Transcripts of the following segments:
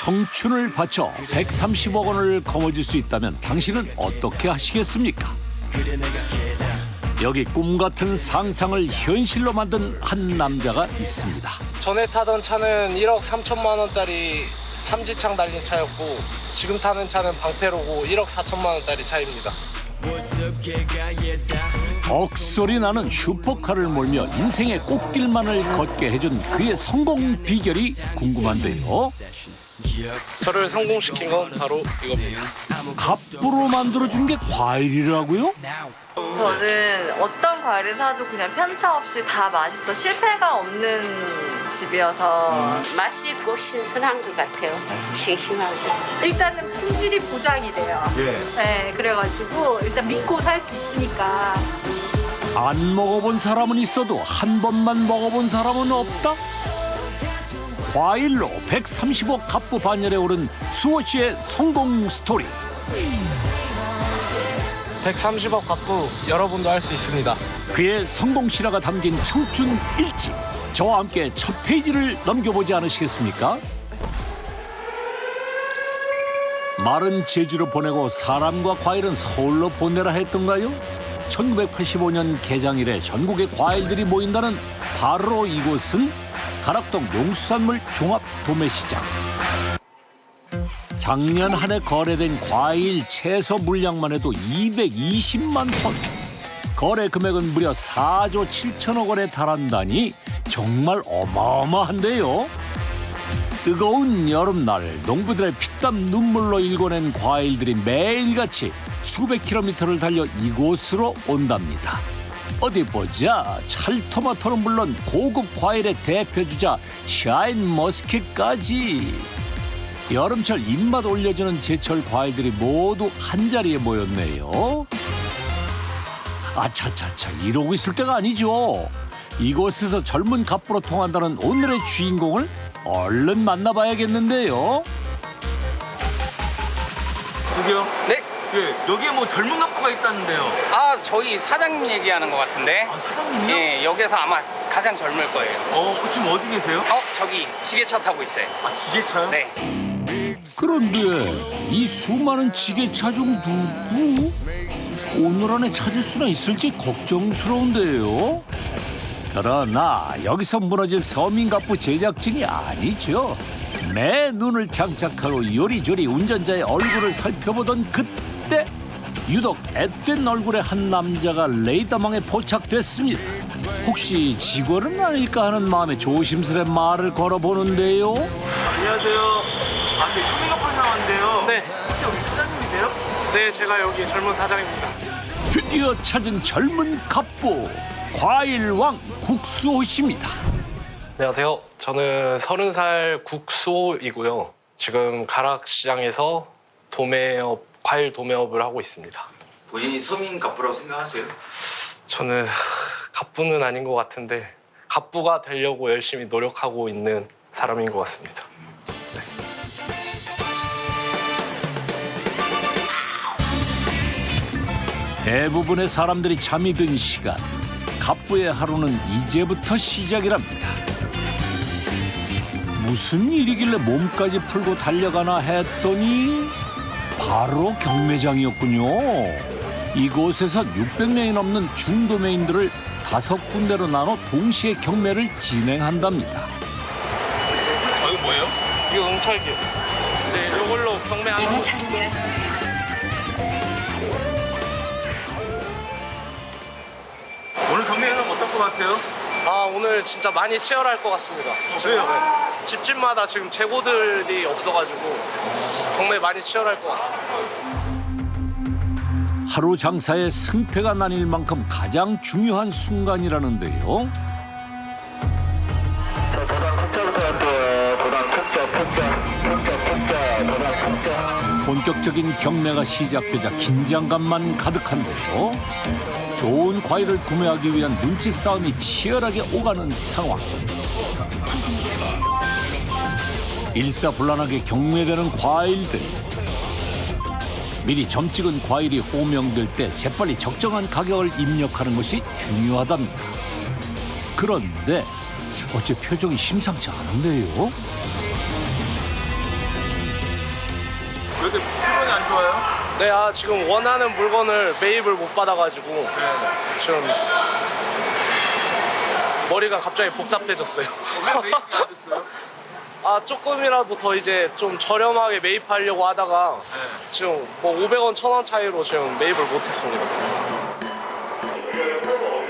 청춘을 바쳐 130억 원을 거머쥘 수 있다면 당신은 어떻게 하시겠습니까? 여기 꿈 같은 상상을 현실로 만든 한 남자가 있습니다. 전에 타던 차는 1억 3천만 원짜리 삼지창 달린 차였고 지금 타는 차는 방패로고 1억 4천만 원짜리 차입니다. 억소리 나는 슈퍼카를 몰며 인생의 꽃길만을 걷게 해준 그의 성공 비결이 궁금한데요. 저를 성공시킨 건 바로 이겁니다. 갑부로 만들어준 게 과일이라고요? 저는 어떤 과일을 사도 그냥 편차 없이 다 맛있어 실패가 없는 집이어서 맛이 있고 신선한 것 같아요. 싱싱하고. 일단은 품질이 보장이 돼요. 네, 그래가지고 일단 믿고 살 수 있으니까. 안 먹어본 사람은 있어도 한 번만 먹어본 사람은 없다? 과일로 130억 갑부 반열에 오른 수호 씨의 성공 스토리. 130억 갑부 여러분도 할 수 있습니다. 그의 성공 실화가 담긴 청춘 일지. 저와 함께 첫 페이지를 넘겨보지 않으시겠습니까? 마른 제주로 보내고 사람과 과일은 서울로 보내라 했던가요? 1985년 개장 이래 전국의 과일들이 모인다는 바로 이곳은 가락동 농수산물 종합 도매시장. 작년 한 해 거래된 과일, 채소 물량만 해도 220만 톤. 거래 금액은 무려 4조 7천억 원에 달한다니 정말 어마어마한데요. 뜨거운 여름날 농부들의 피땀 눈물로 일궈낸 과일들이 매일같이 수백 킬로미터를 달려 이곳으로 온답니다. 어디 보자. 찰토마토는 물론 고급 과일의 대표주자 샤인머스켓까지. 여름철 입맛 올려주는 제철 과일들이 모두 한자리에 모였네요. 아차차차, 이러고 있을 때가 아니죠. 이곳에서 젊은 갑부로 통한다는 오늘의 주인공을 얼른 만나봐야겠는데요. 저기요? 네? 예, 여기에 뭐 젊은 갑부가 있다는데요. 아, 저희 사장님 얘기하는 것 같은데. 아, 사장님요? 예, 여기서 아마 가장 젊을 거예요. 지금 어디 계세요? 저기 지게차 타고 있어요. 아, 지게차요? 네. 그런데 이 수많은 지게차 중 누구? 오늘 안에 찾을 수나 있을지 걱정스러운데요. 그러나 여기서 무너질 서민갑부 제작진이 아니죠. 매 눈을 장착하고 요리조리 운전자의 얼굴을 살펴보던 그때 유독 앳된 얼굴의 한 남자가 레이더망에 포착됐습니다. 혹시 직원은 아닐까 하는 마음에 조심스레 말을 걸어보는데요. 안녕하세요. 네, 서민갑부에서 나왔는데요. 네. 혹시 여기 사장님이세요? 네, 제가 여기 젊은 사장입니다. 드디어 찾은 젊은 갑부, 과일왕 국수호 씨입니다. 안녕하세요. 저는 30살 국수이고요. 지금 가락시장에서 과일 도매업을 하고 있습니다. 본인이 서민갑부라고 생각하세요? 저는 갑부는 아닌 것 같은데 갑부가 되려고 열심히 노력하고 있는 사람인 것 같습니다. 대부분의 사람들이 잠이 든 시간, 갑부의 하루는 이제부터 시작이랍니다. 무슨 일이길래 몸까지 풀고 달려가나 했더니 바로 경매장이었군요. 이곳에서 600명이 넘는 중도매인들을 5군데로 나눠 동시에 경매를 진행한답니다. 이거 뭐예요? 이거 응찰기요. 이제 이걸로 경매하는 거. 오늘 경매는 어떨 것 같아요? 오늘 진짜 많이 치열할 것 같습니다. 왜요? 네. 집집마다 지금 재고들이 없어가지고 경매 많이 치열할 것 같습니다. 하루 장사에 승패가 나뉠 만큼 가장 중요한 순간이라는데요. 본격적인 경매가 시작되자 긴장감만 가득한데요. 좋은 과일을 구매하기 위한 눈치 싸움이 치열하게 오가는 상황. 일사불란하게 경매되는 과일들. 미리 점 찍은 과일이 호명될 때 재빨리 적정한 가격을 입력하는 것이 중요하답니다. 그런데 어째 표정이 심상치 않은데요? 좋아요? 네, 지금 원하는 물건을 매입을 못 받아가지고 지금 머리가 갑자기 복잡해졌어요. 왜 매입이 안 됐어요? 조금이라도 더 이제 좀 저렴하게 매입하려고 하다가 지금 뭐 500원, 1000원 차이로 지금 매입을 못했습니다.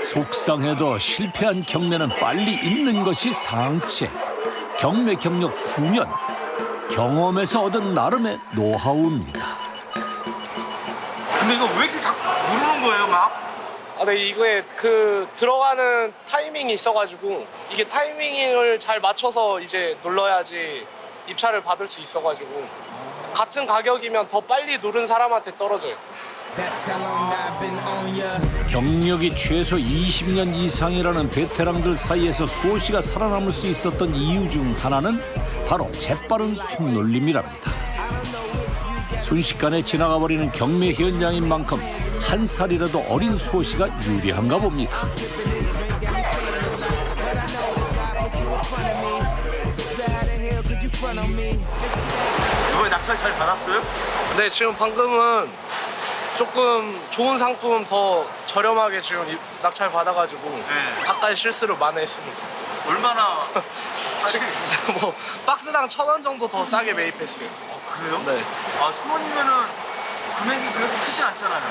속상해도 실패한 경매는 빨리 잊는 것이 상책. 경매 경력 9년. 경험에서 얻은 나름의 노하우입니다. 근데 이거 왜 이렇게 자꾸 누르는 거예요, 막? 네, 이거에 그 들어가는 타이밍이 있어가지고 이게 타이밍을 잘 맞춰서 이제 눌러야지 입찰을 받을 수 있어가지고 같은 가격이면 더 빨리 누른 사람한테 떨어져요. 경력이 최소 20년 이상이라는 베테랑들 사이에서 수호 씨가 살아남을 수 있었던 이유 중 하나는 바로 재빠른 손놀림이랍니다. 순식간에 지나가 버리는 경매 현장인 만큼 한 살이라도 어린 수호 씨가 유리한가 봅니다. 이번에 낙찰 잘 받았어요? 네, 지금 방금은 조금 좋은 상품 더 저렴하게 지금 낙찰 받아가지고 아까의 실수를 만회했습니다. 얼마나? 지금 뭐 박스당 1000원 정도 더 싸게 매입했어요. 그래요? 네. 1000원이면은 금액이 그렇게 크지 않잖아요.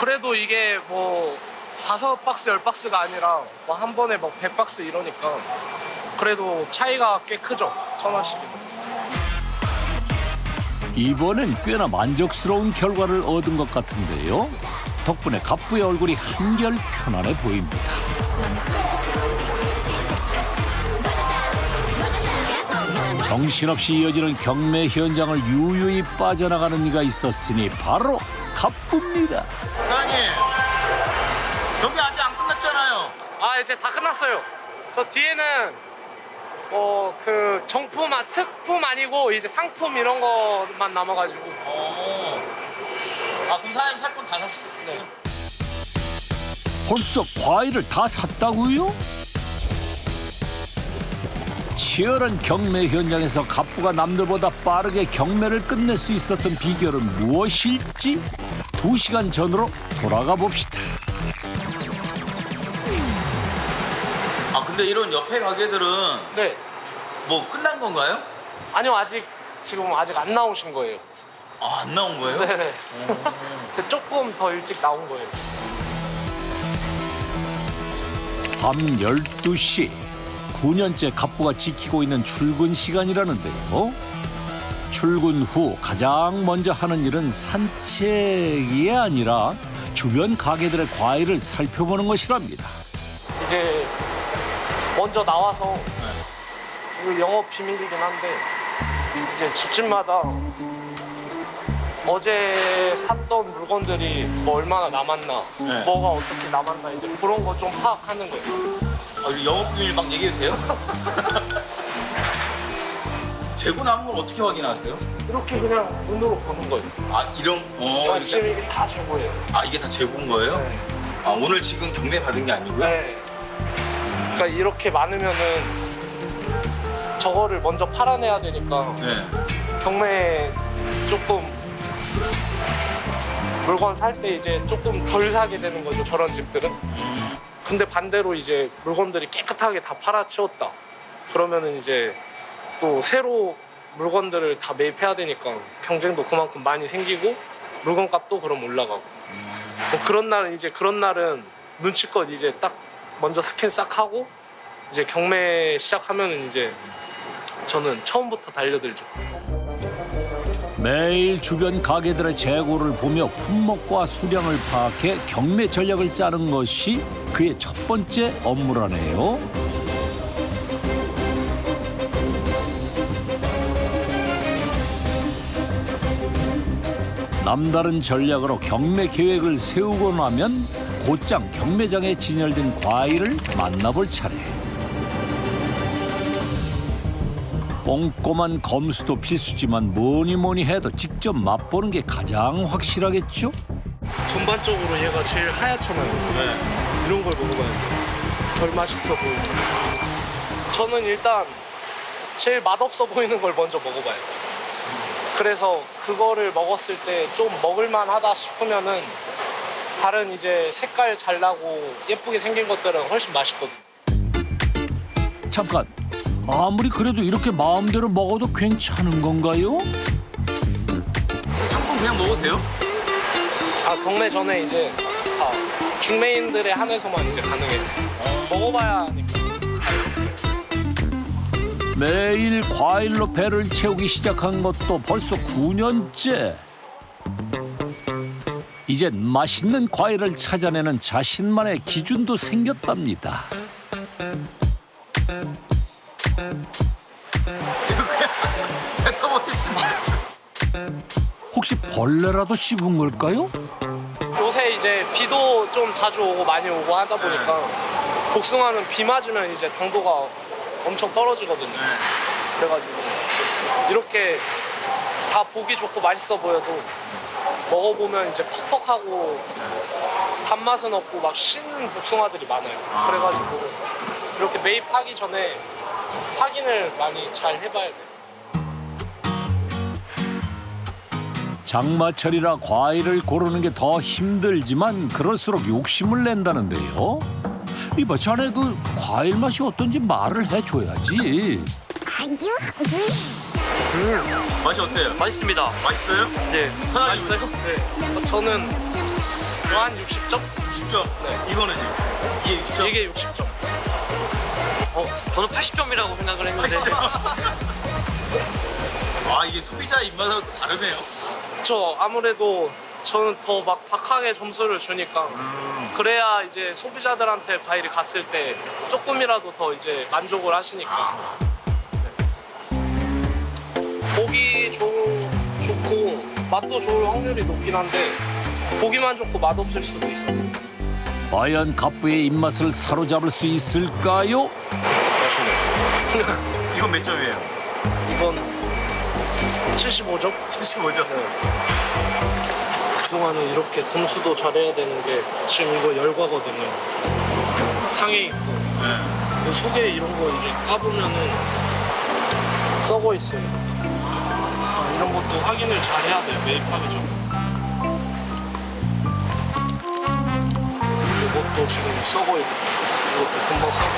그래도 이게 뭐 5박스, 10박스가 아니라 뭐 한 번에 막 100박스 이러니까 그래도 차이가 꽤 크죠. 1000원씩이면. 이번엔 꽤나 만족스러운 결과를 얻은 것 같은데요. 덕분에 갑부의 얼굴이 한결 편안해 보입니다. 정신없이 이어지는 경매 현장을 유유히 빠져나가는 이가 있었으니 바로 갑부입니다. 사장님, 경기 아직 안 끝났잖아요. 이제 다 끝났어요. 저 뒤에는 그 정품, 특품 아니고 이제 상품 이런 것만 남아가지고. 그럼 사장님 살 건 다 샀어요? 네. 벌써 과일을 다 샀다고요? 치열한 경매 현장에서 갑부가 남들보다 빠르게 경매를 끝낼 수 있었던 비결은 무엇일지 2시간 전으로 돌아가 봅시다. 근데 이런 옆에 가게들은 네. 뭐 끝난 건가요? 아니요, 지금 아직 안 나오신 거예요. 안 나온 거예요? 네네. 조금 더 일찍 나온 거예요. 밤 12시 9년째 갑부가 지키고 있는 출근 시간이라는데요. 출근 후 가장 먼저 하는 일은 산책이 아니라 주변 가게들의 과일을 살펴보는 것이랍니다. 이제 먼저 나와서 이거 영업 비밀이긴 한데 이제 집집마다 어제 샀던 물건들이 뭐 얼마나 남았나, 네. 뭐가 어떻게 남았나 이제 그런 거 좀 파악하는 거예요. 이거 영업 비밀 막 얘기해도 돼요? 재고 남은 걸 어떻게 확인하세요? 이렇게 그냥 눈으로 보는 거예요. 이런 지금 이게 다 재고예요. 이게 다 재고인 거예요? 네. 오늘 지금 경매 받은 게 아니고요? 네. 그러니까 이렇게 많으면은 저거를 먼저 팔아내야 되니까 네. 경매 조금 물건 살 때 이제 조금 덜 사게 되는 거죠, 저런 집들은. 근데 반대로 이제 물건들이 깨끗하게 다 팔아치웠다. 그러면은 이제 또 새로 물건들을 다 매입해야 되니까 경쟁도 그만큼 많이 생기고 물건값도 그럼 올라가고. 뭐 그런 날은 눈치껏 이제 딱 먼저 스캔 싹 하고 이제 경매 시작하면은 이제 저는 처음부터 달려들죠. 매일 주변 가게들의 재고를 보며 품목과 수량을 파악해 경매 전략을 짜는 것이 그의 첫 번째 업무라네요. 남다른 전략으로 경매 계획을 세우고 나면 곧장 경매장에 진열된 과일을 만나볼 차례. 꼼꼼한 검수도 필수지만 뭐니 해도 직접 맛보는 게 가장 확실하겠죠? 전반적으로 얘가 제일 하얗잖아요. 이런 걸 먹어봐야 돼요. 덜 맛있어 보이고. 저는 일단 제일 맛없어 보이는 걸 먼저 먹어봐요. 그래서 그거를 먹었을 때 좀 먹을만하다 싶으면은 다른 이제 색깔 잘 나고 예쁘게 생긴 것들은 훨씬 맛있거든요. 잠깐, 아무리 그래도 이렇게 마음대로 먹어도 괜찮은 건가요? 상품 그냥 먹어도 돼요? 아, 경매 전에 이제 중매인들의 한해서만 이제 가능해요. 먹어봐야 하니까. 매일 과일로 배를 채우기 시작한 것도 벌써 9년째. 이젠 맛있는 과일을 찾아내는 자신만의 기준도 생겼답니다. 혹시 벌레라도 씹은 걸까요? 요새 이제 비도 좀 자주 오고 많이 오고 하다 보니까 복숭아는 비 맞으면 이제 당도가 엄청 떨어지거든요. 그래가지고 이렇게 다 보기 좋고 맛있어 보여도 먹어보면 이제 퍽퍽하고 단맛은 없고 막 신 복숭아들이 많아요. 그래가지고 이렇게 매입하기 전에 확인을 많이 잘 해봐야 돼요. 장마철이라 과일을 고르는 게 더 힘들지만 그럴수록 욕심을 낸다는데요. 이봐, 자네 그 과일 맛이 어떤지 말을 해줘야지. 맛이 어때요? 맛있습니다. 맛있어요? 네. 사장님 맛있어요? 네. 저는 한 60점? 10점? 네. 이거는요? 이게 60점? 이게 60점. 저는 80점이라고 생각을 했는데. 아, 이게 소비자 입맛하고 다르네요. 그쵸. 아무래도 저는 더 막 박하게 점수를 주니까 그래야 이제 소비자들한테 과일이 갔을 때 조금이라도 더 이제 만족을 하시니까. 보기 좋고 맛도 좋을 확률이 높긴 한데 보기만 좋고 맛없을 수도 있어요. 과연 갑부의 입맛을 사로잡을 수 있을까요? 맛있네요. 이건 몇 점이에요? 이건 75점? 75점? 복숭아는 이렇게 검수도 잘해야 되는 게 지금 이거 열과거든요. 상에 있고 그 속에 이런 거 이제 까보면은 썩어 있어요. 이런 것도 확인을 잘 해야 돼요. 매입하기 전에. 이것도 지금 썩어 있고 이것도 금방 썩는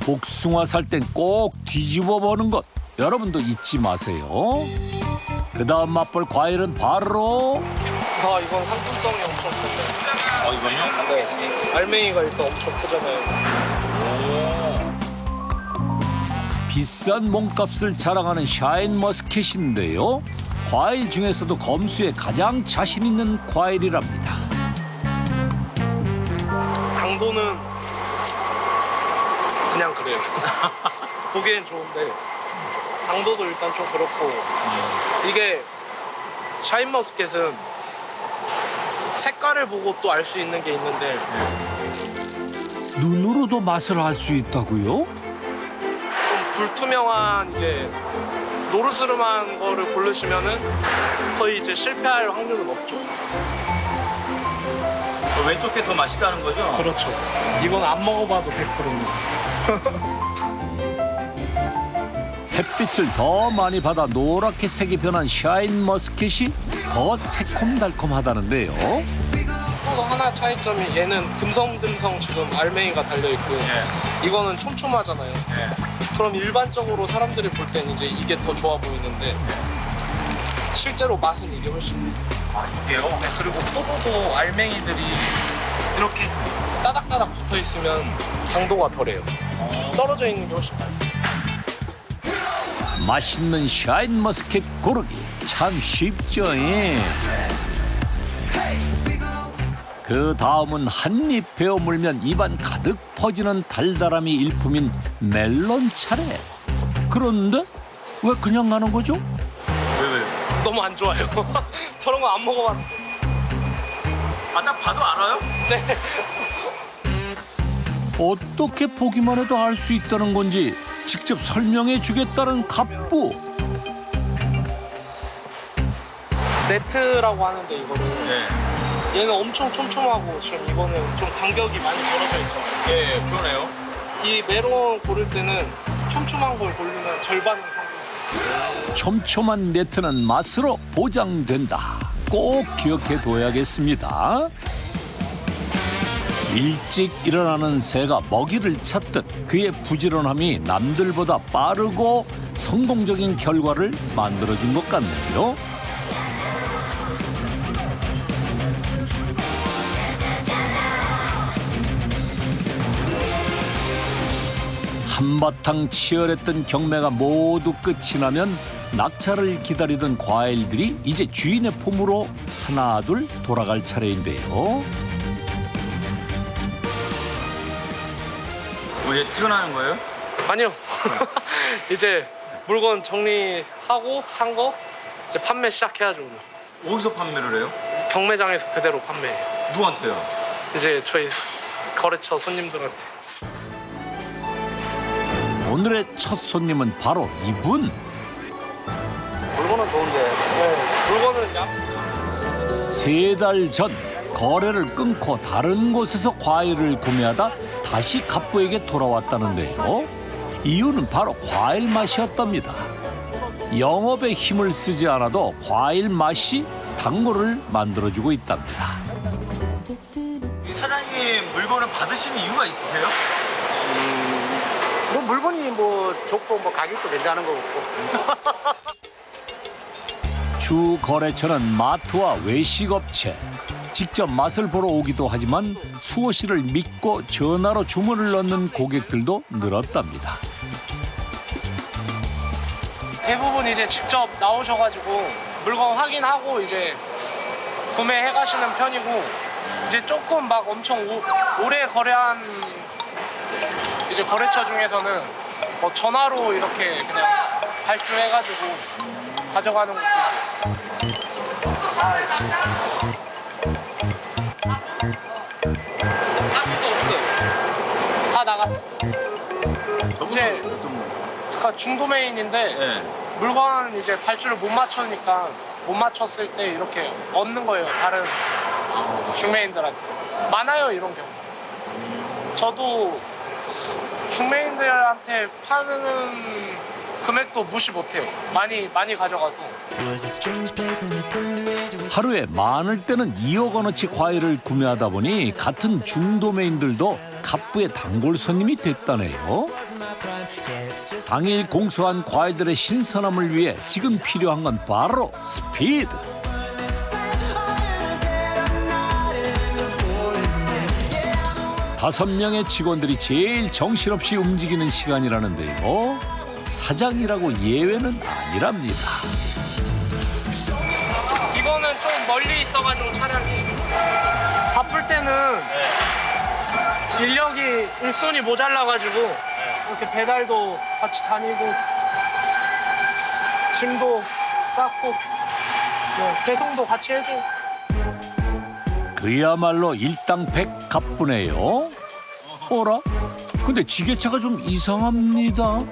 복숭아 살 땐 꼭 뒤집어 보는 것 여러분도 잊지 마세요. 그 다음 맛볼 과일은 바로 거. 이건 상품성이 엄청 좋네요. 이거요? 네. 알맹이가 일단 엄청 크잖아요. 비싼 몸값을 자랑하는 샤인머스켓인데요. 과일 중에서도 검수에 가장 자신 있는 과일이랍니다. 당도는 그냥 그래요. 보기엔 좋은데 당도도 일단 좀 그렇고 이게 샤인머스켓은 색깔을 보고 또 알 수 있는 게 있는데 눈으로도 맛을 알 수 있다고요? 좀 불투명한 이제 노르스름한 거를 고르시면은 거의 이제 실패할 확률은 없죠. 왼쪽 게 더 맛있다는 거죠? 그렇죠. 이건 안 먹어봐도 100%입니다. 햇빛을 더 많이 받아 노랗게 색이 변한 샤인머스켓이 더 새콤달콤하다는데요. 또 하나 차이점이 얘는 듬성듬성 지금 알맹이가 달려있고 이거는 촘촘하잖아요. 그럼 일반적으로 사람들이 볼 땐 이제 이게 더 좋아 보이는데 실제로 맛은 이게 훨씬 있어요. 아, 이게요? 네, 그리고 포도도 알맹이들이 이렇게 따닥따닥 붙어 있으면 당도가 덜해요. 떨어져 있는 게 훨씬 나아요. 맛있는 샤인머스켓 고르기 참 쉽죠. 예. 그 다음은 한 입 베어 물면 입안 가득 퍼지는 달달함이 일품인 멜론 차례. 그런데 왜 그냥 가는 거죠? 왜? 너무 안 좋아요. 저런 거 안 먹어봤는데. 아, 딱 봐도 알아요? 네. 어떻게 보기만 해도 알 수 있다는 건지 직접 설명해 주겠다는 갑부. 네트라고 하는데 이거를 네. 얘는 엄청 촘촘하고 지금 이거는 좀 간격이 많이 벌어져 있잖아요. 예, 그러네요. 이 메론 고를 때는 촘촘한 걸 고르면 절반은 상품. 촘촘한 네트는 맛으로 보장된다. 꼭 기억해 둬야겠습니다. 일찍 일어나는 새가 먹이를 찾듯 그의 부지런함이 남들보다 빠르고 성공적인 결과를 만들어준 것 같네요. 한바탕 치열했던 경매가 모두 끝이 나면 낙찰을 기다리던 과일들이 이제 주인의 품으로 하나둘 돌아갈 차례인데요. 이제 퇴근하는 거예요? 아니요. 이제 물건 정리하고 산 거 이제 판매 시작해야죠. 오늘. 어디서 판매를 해요? 경매장에서 그대로 판매해요. 누구한테요? 이제 저희 거래처 손님들한테. 오늘의 첫 손님은 바로 이분. 물건은 좋은데. 네. 물건은 약 3달 전 거래를 끊고 다른 곳에서 과일을 구매하다 다시 갑부에게 돌아왔다는데요. 이유는 바로 과일 맛이었답니다. 영업에 힘을 쓰지 않아도 과일 맛이 당구를 만들어주고 있답니다. 이 사장님 물건을 받으신 이유가 있으세요? 뭐 물건이 뭐 좋고 뭐 가격도 괜찮은 거고. 주 거래처는 마트와 외식업체. 직접 맛을 보러 오기도 하지만 수호 씨를 믿고 전화로 주문을 넣는 고객들도 늘었답니다. 대부분 이제 직접 나오셔가지고 물건 확인하고 이제 구매해 가시는 편이고 이제 조금 막 엄청 오래 거래한 이제 거래처 중에서는 뭐 전화로 이렇게 그냥 발주해가지고 가져가는 것도 사기가 없어요. 다 나갔어. 이제 그러니까 중도메인인데 네. 물건 이제 발주를 못 맞추니까 못 맞췄을 때 이렇게 얻는 거예요. 다른 중매인들한테 많아요 이런 경우. 저도 중매인들한테 파는 금액도 무시 못해요. 많이 가져가서. 하루에 많을 때는 2억 원어치 과일을 구매하다 보니 같은 중도매인들도 갑부의 단골 손님이 됐다네요. 당일 공수한 과일들의 신선함을 위해 지금 필요한 건 바로 스피드. 다섯 명의 직원들이 제일 정신없이 움직이는 시간이라는데요. 사장이라고 예외는 아니랍니다. 이거는 좀 멀리 있어가지고 차량이 바쁠 때는 인력이 일손이 모자라가지고 이렇게 배달도 같이 다니고 짐도 쌓고 배송도 같이 해줘. 그야말로 일당백 갑부네요. 어라? 근데 지게차가 좀 이상합니다. 아니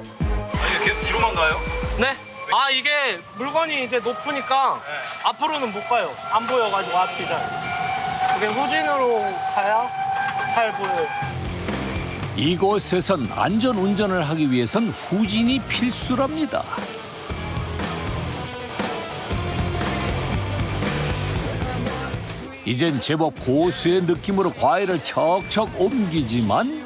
계속 뒤로만 가요? 네? 아 이게 물건이 이제 높으니까 앞으로는 못 가요. 안 보여가지고 앞이 잘. 이게 후진으로 가야 잘 보여요. 이곳에선 안전 운전을 하기 위해선 후진이 필수랍니다. 이젠 제법 고수의 느낌으로 과일을 척척 옮기지만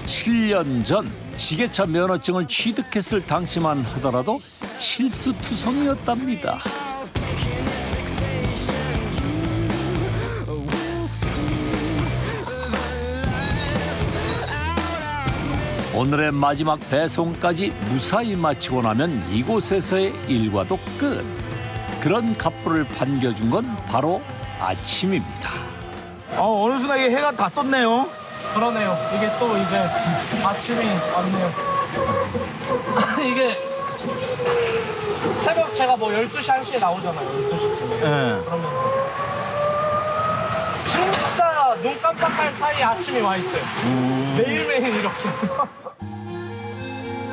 7년 전 지게차 면허증을 취득했을 당시만 하더라도 실수투성이었답니다. 오늘의 마지막 배송까지 무사히 마치고 나면 이곳에서의 일과도 끝. 그런 갑부를 반겨준 건 바로 아침입니다. 어느 순간 이게 해가 다 떴네요. 그러네요. 이게 또 이제 아침이 왔네요. 이게 새벽 제가 뭐 12시, 1시에 나오잖아요. 12시쯤에. 네. 그러면 진짜 눈 깜빡할 사이에 아침이 와 있어요. 매일매일 이렇게.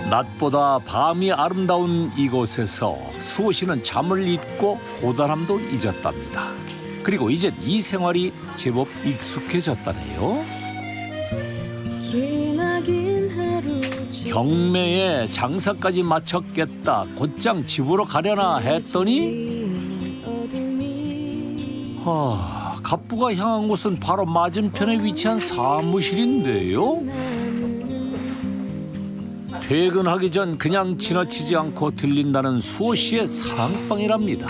낮보다 밤이 아름다운 이곳에서 수호 씨는 잠을 잊고 고단함도 잊었답니다. 그리고 이젠 이 생활이 제법 익숙해졌다네요. 경매에 장사까지 마쳤겠다. 곧장 집으로 가려나 했더니 갑부가 향한 곳은 바로 맞은편에 위치한 사무실인데요. 퇴근하기 전 그냥 지나치지 않고 들린다는 수호 씨의 사랑방이랍니다.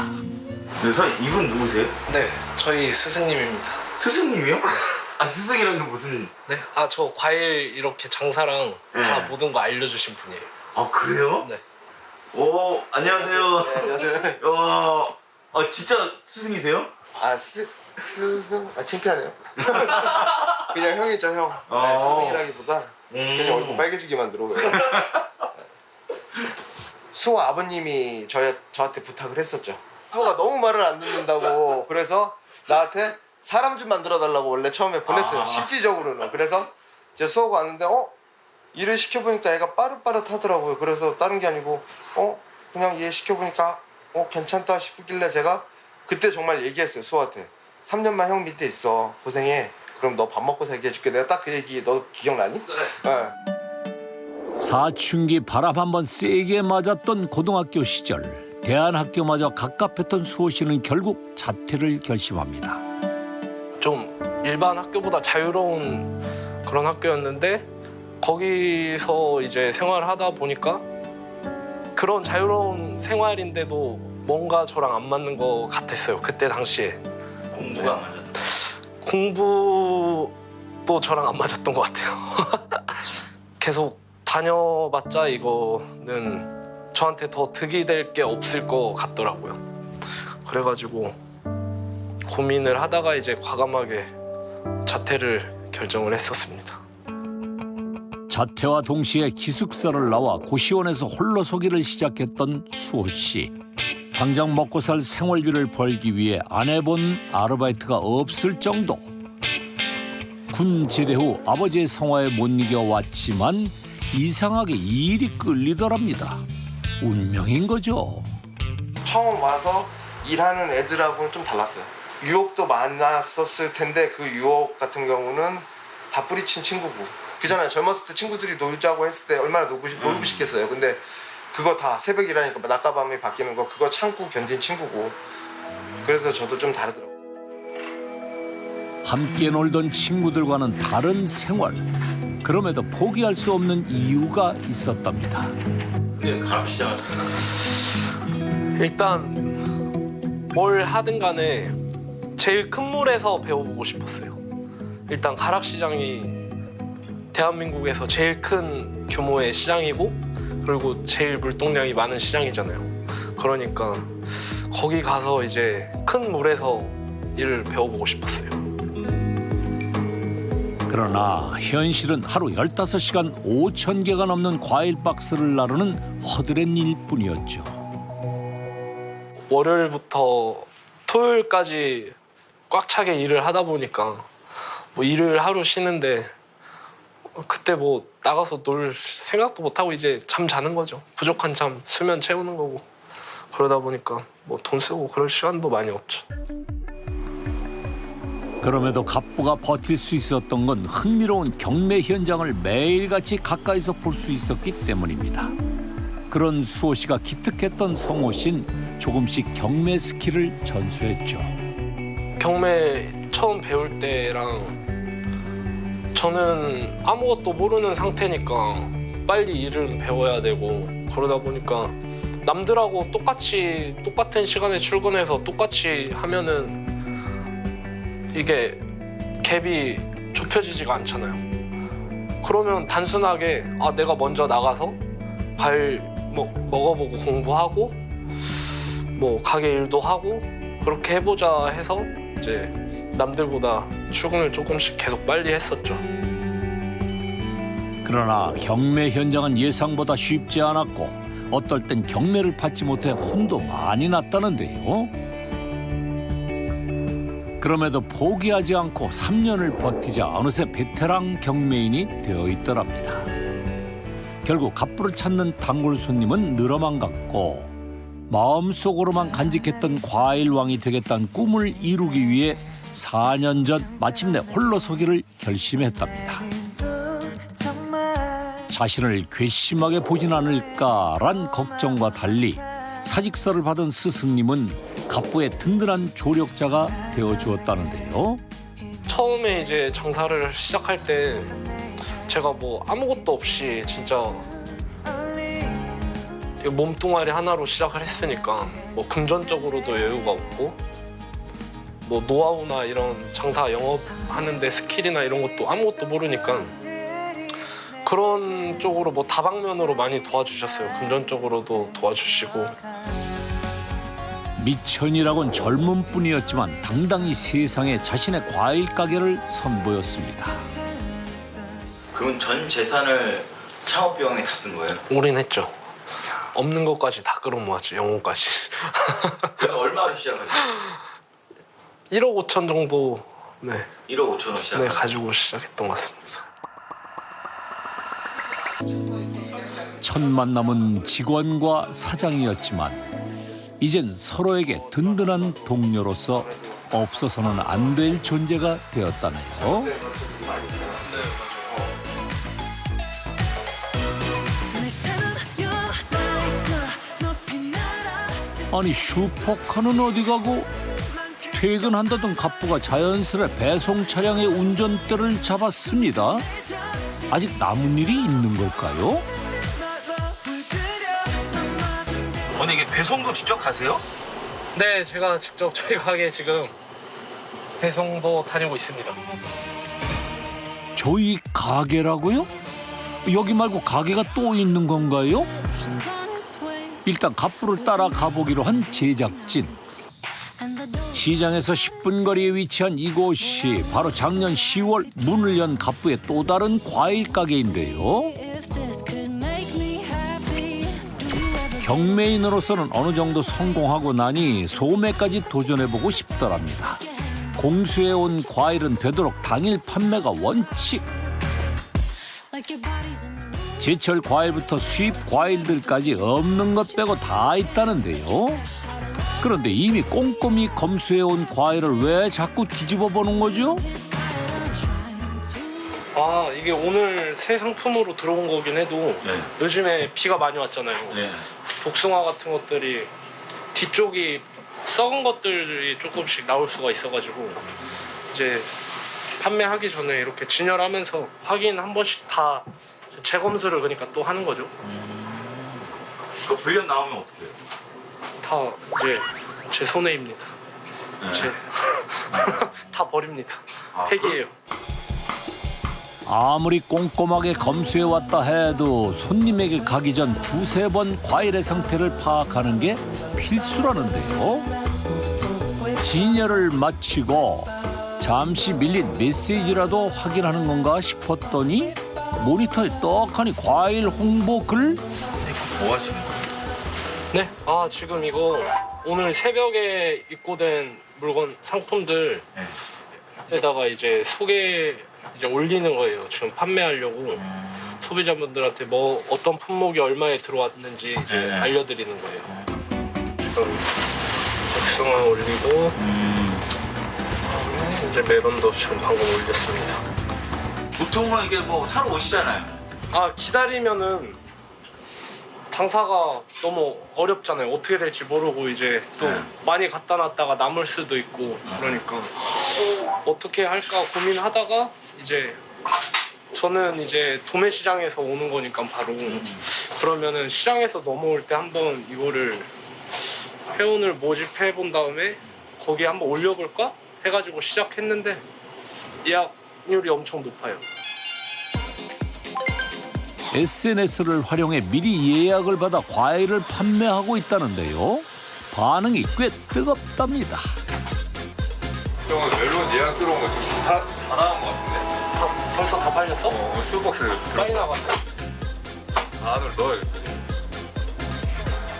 그래서 이분 누구세요? 네, 저희 스승님입니다. 스승님이요? 아, 스승이라는 게 무슨... 네, 저 과일 이렇게 장사랑 다 모든 거 알려주신 분이에요. 아, 그래요? 네. 오, 안녕하세요. 네, 안녕하세요. 진짜 스승이세요? 스승? 창피하네요. 그냥 형이죠, 형. 네, 스승이라기보다 그냥 얼굴 빨개지게 만들어요. 수호 아버님이 저한테 부탁을 했었죠. 수호가 너무 말을 안 듣는다고. 그래서 나한테 사람 좀 만들어달라고 원래 처음에 보냈어요. 실질적으로는. 그래서 제 수호가 왔는데 일을 시켜보니까 애가 빠릇빠릇하더라고요. 그래서 다른 게 아니고 그냥 얘 시켜보니까 괜찮다 싶길래 제가 그때 정말 얘기했어요. 수호한테. 3년만 형 밑에 있어. 고생해. 그럼 너 밥 먹고 살게 해줄게. 내가 딱 그 얘기 너 기억나니? 네. 사춘기 바람 한번 세게 맞았던 고등학교 시절. 대안학교마저 갑갑했던 수호 씨는 결국 자퇴를 결심합니다. 좀 일반 학교보다 자유로운 그런 학교였는데 거기서 이제 생활하다 보니까 그런 자유로운 생활인데도 뭔가 저랑 안 맞는 것 같았어요. 그때 당시에. 공부가 안 맞았다. 공부도 저랑 안 맞았던 것 같아요. 계속 다녀봤자 이거는 저한테 더 득이 될 게 없을 것 같더라고요. 그래가지고 고민을 하다가 이제 과감하게 자퇴를 결정을 했었습니다. 자퇴와 동시에 기숙사를 나와 고시원에서 홀로서기를 시작했던 수호 씨. 당장 먹고 살 생활비를 벌기 위해 안 해본 아르바이트가 없을 정도. 군 제대 후 아버지의 성화에 못 이겨왔지만 이상하게 일이 끌리더랍니다. 운명인 거죠. 처음 와서 일하는 애들하고는 좀 달랐어요. 유혹도 많았었을 텐데 그 유혹 같은 경우는 다 뿌리친 친구고. 그잖아요. 젊었을 때 친구들이 놀자고 했을 때 얼마나 놀고 싶겠어요. 근데 그거 다 새벽 일하니까 낮과 밤이 바뀌는 거 그거 참고 견딘 친구고. 그래서 저도 좀 다르더라고요. 함께 놀던 친구들과는 다른 생활. 그럼에도 포기할 수 없는 이유가 있었답니다. 네, 가락시장하세요. 일단 뭘 하든 간에 제일 큰 물에서 배워보고 싶었어요. 일단 가락시장이 대한민국에서 제일 큰 규모의 시장이고 그리고 제일 물동량이 많은 시장이잖아요. 그러니까 거기 가서 이제 큰 물에서 일을 배워보고 싶었어요. 그러나 현실은 하루 15시간 5,000개가 넘는 과일 박스를 나르는 허드렛 일뿐이었죠. 월요일부터 토요일까지 꽉 차게 일을 하다 보니까 뭐 일을 하루 쉬는데 그때 뭐 나가서 놀 생각도 못하고 이제 잠 자는 거죠. 부족한 잠, 수면 채우는 거고. 그러다 보니까 뭐 돈 쓰고 그럴 시간도 많이 없죠. 그럼에도 갑부가 버틸 수 있었던 건 흥미로운 경매 현장을 매일같이 가까이서 볼 수 있었기 때문입니다. 그런 수호 씨가 기특했던 성호 씨는 조금씩 경매 스킬을 전수했죠. 경매 처음 배울 때랑 저는 아무것도 모르는 상태니까 빨리 일을 배워야 되고 그러다 보니까 남들하고 똑같은 시간에 출근해서 똑같이 하면은 이게 갭이 좁혀지지가 않잖아요. 그러면 단순하게 내가 먼저 나가서 과일 먹어보고 공부하고 뭐 가게 일도 하고 그렇게 해보자 해서 이제 남들보다 출근을 조금씩 계속 빨리 했었죠. 그러나 경매 현장은 예상보다 쉽지 않았고 어떨 땐 경매를 받지 못해 혼도 많이 났다는데요. 그럼에도 포기하지 않고 3년을 버티자 어느새 베테랑 경매인이 되어 있더랍니다. 결국 갑부를 찾는 단골 손님은 늘어만 갔고 마음속으로만 간직했던 과일왕이 되겠다는 꿈을 이루기 위해 4년 전 마침내 홀로 서기를 결심했답니다. 자신을 괘씸하게 보진 않을까란 걱정과 달리 사직서를 받은 스승님은 갑부의 든든한 조력자가 되어주었다는데요. 처음에 이제 장사를 시작할 때 제가 뭐 아무것도 없이 진짜 몸뚱아리 하나로 시작을 했으니까 뭐 금전적으로도 여유가 없고 뭐 노하우나 이런 장사 영업하는데 스킬이나 이런 것도 아무것도 모르니까 그런 쪽으로 뭐 다방면으로 많이 도와주셨어요. 금전적으로도 도와주시고. 미천이라곤 젊은 뿐이었지만 당당히 세상에 자신의 과일 가게를 선보였습니다. 그럼 전 재산을 창업비용에 다 쓴 거예요? 올인했죠. 없는 것까지 다 끌어모았죠. 영혼까지. 그래서 얼마로 시작하셨어요? 1억 5천 정도 네, 1억 5천 원 시작. 네 가지고 시작했던 것 같습니다. 첫 만남은 직원과 사장이었지만 이젠 서로에게 든든한 동료로서 없어서는 안 될 존재가 되었다네요. 아니 슈퍼카는 어디 가고 퇴근한다던 갑부가 자연스레 배송 차량의 운전대를 잡았습니다. 아직 남은 일이 있는 걸까요? 오늘 이게 배송도 직접 가세요? 네, 제가 직접 저희 가게 지금 배송도 다니고 있습니다. 저희 가게라고요? 여기 말고 가게가 또 있는 건가요? 일단 갑부를 따라 가보기로 한 제작진. 시장에서 10분 거리에 위치한 이곳이 바로 작년 10월 문을 연 갑부의 또 다른 과일 가게인데요. 경매인으로서는 어느 정도 성공하고 나니 소매까지 도전해보고 싶더랍니다. 공수해온 과일은 되도록 당일 판매가 원칙. 제철 과일부터 수입 과일들까지 없는 것 빼고 다 있다는데요. 그런데 이미 꼼꼼히 검수해온 과일을 왜 자꾸 뒤집어 보는 거죠? 아, 이게 오늘 새 상품으로 들어온 거긴 해도 네. 요즘에 비가 많이 왔잖아요. 네. 복숭아 같은 것들이 뒤쪽이 썩은 것들이 조금씩 나올 수가 있어가지고 이제 판매하기 전에 이렇게 진열하면서 확인 한 번씩 다 재검수를 그러니까 또 하는 거죠. 그 불련 나오면 어떻게 해요? 다 이제 제 손해입니다. 네. 다 버립니다. 폐기예요. 아무리 꼼꼼하게 검수해왔다 해도 손님에게 가기 전 두세 번 과일의 상태를 파악하는 게 필수라는데요. 진열을 마치고 잠시 밀린 메시지라도 확인하는 건가 싶었더니 모니터에 떡하니 과일 홍보 글? 뭐 하시는 거예요? 네, 아 지금 이거 오늘 새벽에 입고된 물건 상품들 에다가 이제 소개 이제 올리는 거예요. 지금 판매하려고 소비자분들한테 뭐 어떤 품목이 얼마에 들어왔는지 이제 알려드리는 거예요. 지금 복숭아 올리고 이제 멜론도 지금 방금 올렸습니다. 보통은 이게 뭐 사러 오시잖아요. 아 기다리면은 장사가 너무 어렵잖아요. 어떻게 될지 모르고 이제 또 많이 갖다 놨다가 남을 수도 있고 그러니까 어떻게 할까 고민하다가 이제 저는 이제 도매 시장에서 오는 거니까 바로 그러면은 시장에서 넘어올 때 한번 이거를 회원을 모집해 본 다음에 거기에 한번 올려볼까 해가지고 시작했는데 예약률이 엄청 높아요. SNS를 활용해 미리 예약을 받아 과일을 판매하고 있다는데요. 반응이 꽤 뜨겁답니다. 형은 멜론 예약 들어온 거 지금 다 나간 거 같은데? 벌써 다 팔렸어? 수박스 빨리 나갔다. 안으로 넣어야겠다.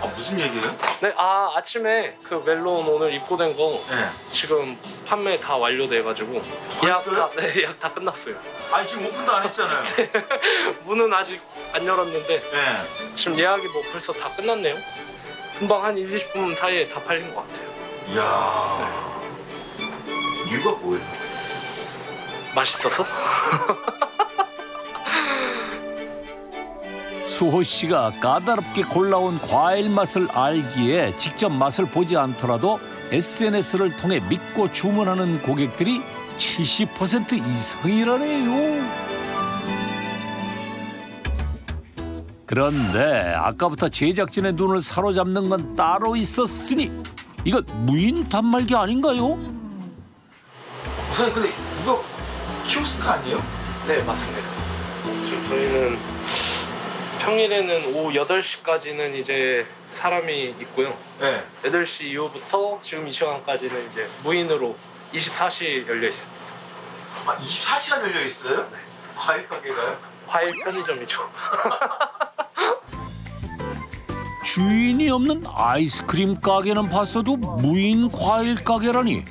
아 무슨 얘기예요? 네, 아 아침에 그 멜론 오늘 입고된 거 지금 판매 다 완료돼가지고 네, 예약 다 끝났어요. 아니 지금 오픈도 안 했잖아요. 문은 아직 안 열었는데 네. 지금 예약이 뭐 벌써 다 끝났네요. 금방 한 1, 20분 사이에 다 팔린 것 같아요. 이야. 이유가 뭐예요? 맛있어서? 수호 씨가 까다롭게 골라온 과일 맛을 알기에 직접 맛을 보지 않더라도 SNS를 통해 믿고 주문하는 고객들이 70% 이상이라네요. 그런데 아까부터 제작진의 눈을 사로잡는 건 따로 있었으니 이건 무인 단말기 아닌가요? 선생님 근데 이거 키오스크 아니에요? 네, 맞습니다. 지금 저희는 평일에는 오후 8시까지는 이제 사람이 있고요. 네. 8시 이후부터 지금 이 시간까지는 이제 무인으로 24시 열려 있습니다. 아 24시간 열려 있어요? 과일 가게가요? 과일 편의점이죠. 주인이 없는 아이스크림 가게는 봤어도 무인 과일 가게라니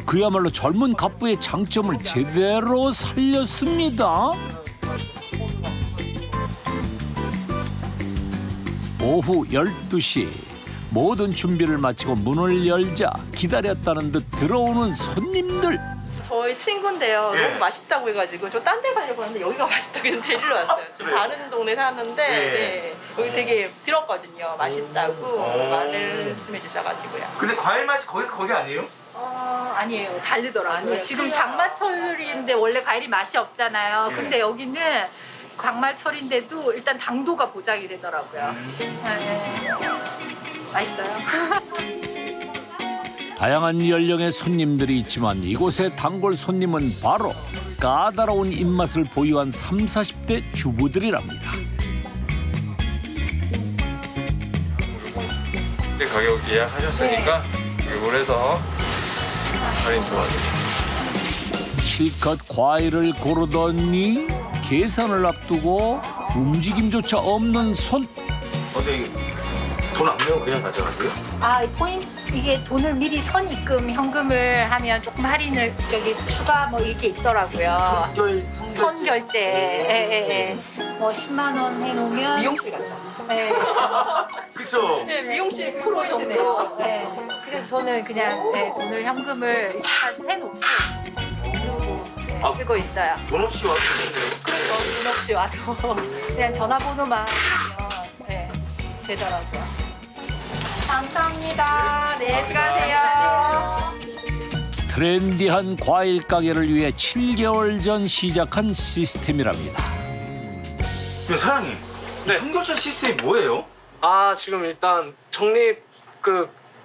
그야말로 젊은 갑부의 장점을 제대로 살렸습니다. 오후 12시 모든 준비를 마치고 문을 열자 기다렸다는 듯 들어오는 손님들. 저희 친구인데요. 예. 너무 맛있다고 해가지고 저 딴 데 가려고 하는데 여기가 맛있다고 해서 데리러 왔어요. 저 다른 동네 사는데 예. 네, 여기 되게 들었거든요. 맛있다고 말씀해 주셔가지고요. 근데 과일 맛이 거기서 거기 아니에요? 아니에요. 다르더라고요. 지금 장마철인데 원래 과일이 맛이 없잖아요. 예. 근데 여기는 광말철인데도 일단 당도가 보장이 되더라고요. 네. 맛있어요. 다양한 연령의 손님들이 있지만 이곳의 단골 손님은 바로 까다로운 입맛을 보유한 30, 40대 주부들이랍니다. 근데 가격 예약하셨으니까 이걸 해서 할인 도와드릴게요. 실컷 과일을 고르더니 계산을 앞두고 움직임조차 없는 손. 선생님 돈 안 내고 그냥 가져가세요? 아, 이게 돈을 미리 선입금 현금을 하면 조금 할인을 추가 뭐 이렇게 있더라고요. 선결제. 예. 뭐 10만 원 해놓으면 미용실 갔다. 네. 그쵸? 네, 미용실 프로 포인트. 정도. 네. 그래서 저는 그냥 돈을 현금을 일단 해놓고 그리고 쓰고 있어요. 돈 없이 와도 되는데요? 그래서 돈 없이 와도 그냥 전화번호만 주면 네, 되더라고요. 감사합니다. 네, 수고하세요. 트렌디한 과일 가게를 위해 7개월 전 시작한 시스템이랍니다. 사장님 네. 선결제 시스템이 뭐예요? 아, 지금 일단 적립